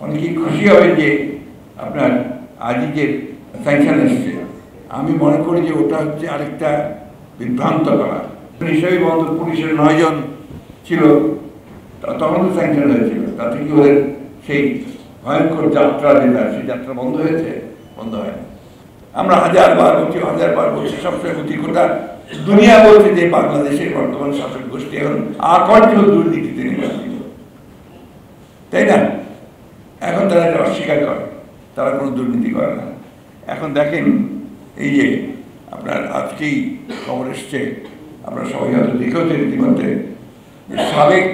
অনেকেই খুশি হবেন যে আপনার আজই যে স্যাংশন এসছে, আমি মনে করি যে ওটা হচ্ছে আরেকটা বিভ্রান্ত করা। হিসাবে বন্ধ পুলিশের 9 জন ছিল, তখন তো স্যাংশন হয়েছিল, তাতে কি ওদের সেই ভয়ঙ্কর যাত্রা যেটা, সেই যাত্রা বন্ধ হয়েছে? বন্ধ হয়নি। আমরা হাজারবার বলছি সবসময় বলছি, গোটা দুনিয়া বলছে যে বাংলাদেশের বর্তমান শাসক গোষ্ঠী এখন আকর্ষ দুর্নীতিতে নির্বাচিত, তাই না? এখন তারা এটা অস্বীকার করে, তারা কোনো দুর্নীতি করে না। এখন দেখেন, এই যে আপনার আজকেই খবর এসছে, আপনারা সবাই হয়তো দেখেওছেন ইতিমধ্যে, যে সাবেক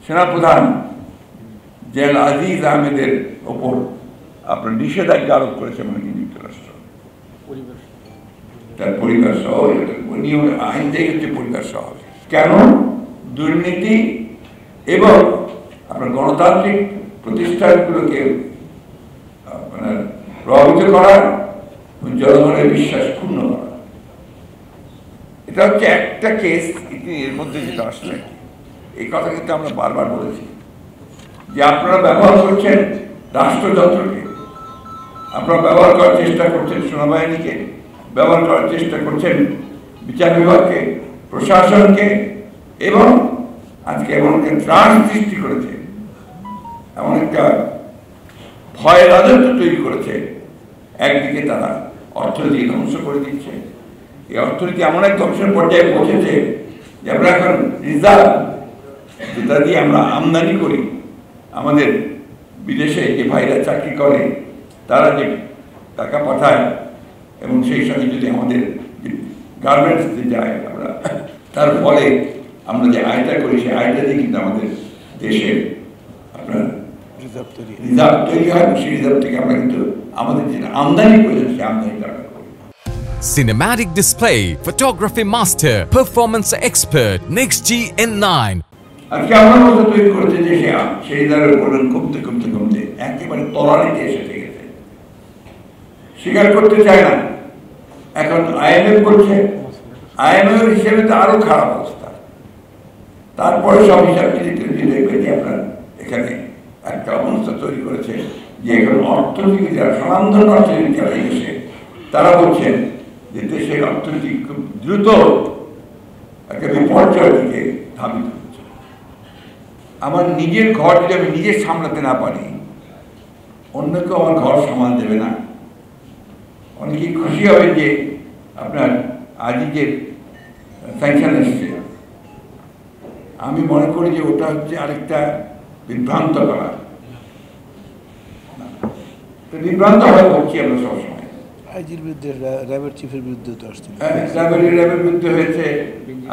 সেনাপ্রধান জেনারেল আজিজ আহমেদের ওপর আপনার নিষেধাজ্ঞা আরোপ করেছে মার্কিন যুক্তরাষ্ট্র, তার পরিবার সহ। নিয়ম আইনটাই হচ্ছে পরিবার সহ। কেন? দুর্নীতি এবং আপনার গণতান্ত্রিক প্রতিষ্ঠানগুলোকে আপনার প্রভাবিত করা, জনগণের বিশ্বাস ক্ষুণ্ণ করা। এটা হচ্ছে একটা কেস। এর মধ্যে যেটা আসছে, এই কথা কিন্তু আমরা বারবার বলেছি যে আপনারা ব্যবহার করছেন রাষ্ট্রযন্ত্রকে, আপনারা ব্যবহার করার চেষ্টা করছেন সেনাবাহিনীকে, ব্যবহার করার চেষ্টা করছেন বিচার বিভাগকে, প্রশাসনকে, এবং আজকে এমন একটা ত্রাস সৃষ্টি করেছে, এমন একটা ভয় রাজত্ব তৈরি করেছে। একদিকে তারা অর্থনীতি ধ্বংস করে দিচ্ছে, এই অর্থনীতি এমন এক ধ্বংসের পর্যায়ে পৌঁছেছে যে আমরা এখন রিজার্ভ, যেটা দিয়ে আমরা আমদানি করি, আমাদের বিদেশে যে ভাইরা চাকরি করে তারা যে টাকা পাঠায়, এবং সেই সঙ্গে যদি আমাদের যে গার্মেন্টসে যায় আমরা, তার ফলে আমরা যে আয়টা করি, সেই আয়টা দিয়ে কিন্তু আমাদের দেশের আপনার রিজার্ভ তৈরি হয়। সেই রিজার্ভ থেকে আমরা কিন্তু আমাদের যেটা আমদানি প্রয়োজন, সেই আমদানি টাকা করি। Cinematic display, photography master, performance expert, NextG N9. আজকে আমার মতো তৈরি করেছে যে সেই রিজার্ভের পরিমাণ কমতে কমতে কমতে একেবারে তলানিতে এসে গেছে, স্বীকার করতে চায় না। এখন IMF বলছে, IMF হিসেবে তো আরো খারাপ অবস্থা। তারপরে সব হিসাব যদি দেখবে যে আপনার এখানে একটা অবস্থা তৈরি করেছে যে এখন অর্থনীতি যারা স্বনামধন্য অর্থনীতি যারা এসে, তারা বলছেন যে দেশের অর্থনীতি খুব দ্রুত একটা বিপর্যয়ের দিকে ধাবিত হচ্ছে। আমার নিজের ঘর যদি আমি নিজে সামলাতে না পারি, অন্য কেউ আমার ঘর সামাল দেবে না। অনেকেই খুশি হবেন যে আপনার আজই যে স্যাংশন এসছে, আমি মনে করি যে ওটা হচ্ছে আরেকটা বিভ্রান্ত করা। বিভ্রান্ত হয়ে পড়ছি আমরা সবসময়। আইজির বিরুদ্ধে, র্যাবের চিফের বিরুদ্ধে তো আসছে, র্যাবের বিরুদ্ধে হয়েছে।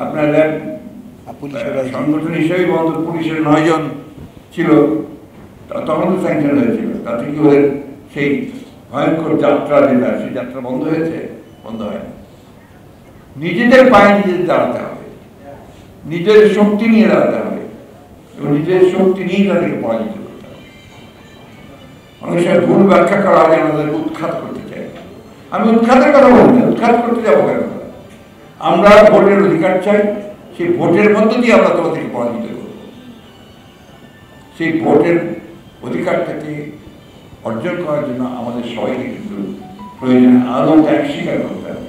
আপনার র্যাব সংগঠন হিসেবে বন্ধ পুলিশের 9 জন ছিল, তখন তো স্যাংশন হয়েছিল, তাতে কি ওদের সেই ভয়ঙ্কর যাত্রা যেটা, সেই যাত্রা বন্ধ হয়েছে? বন্ধ হয়নি। নিজেদের পায়ে নিজেদের দাঁড়াতে হবে, নিজের শক্তি নিয়ে দাঁড়াতে হবে, এবং নিজের শক্তি নিয়ে তাদেরকে পরাজিত করতে হবে। অনেক সময় ভুল ব্যাখ্যা করা আগে আমাদের উৎখাত করতে চাই। আমি উৎখাতের কথা বলি না, উৎখাত করতে যাবো কেন? আমরা ভোটের অধিকার চাই, সেই ভোটের মধ্য দিয়ে আমরা তোমাদেরকে পরাজিত করব। সেই ভোটের অধিকারটাকে অর্জন করার জন্য আমাদের সবাইকে কিন্তু প্রয়োজন আরো ত্যাগ স্বীকার করতে হবে।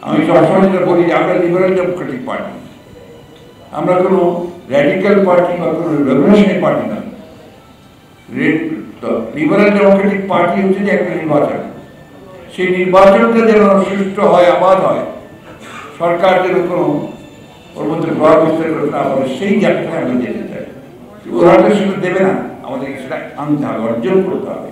আমি সবসময় যেটা বলি যে আমরা লিবারেল ডেমোক্রেটিক পার্টি, আমরা কোনো র্যাডিক্যাল পার্টি বা কোনো রেভলিউশনারি পার্টি না। লিবারেল ডেমোক্রেটিক পার্টি হচ্ছে যে একটা নির্বাচন, সেই নির্বাচনটা যেন সুষ্ঠু হয়, আবাদ হয়, সরকার যেন কোনো ওর মধ্যে প্রভাব বিস্তার করতে না পারে, সেই জায়গাটায় আমরা যেতে চাই। ওরা তো সেটা দেবে না, আমাদেরকে সেটা আনতে হবে, অর্জন করতে হবে।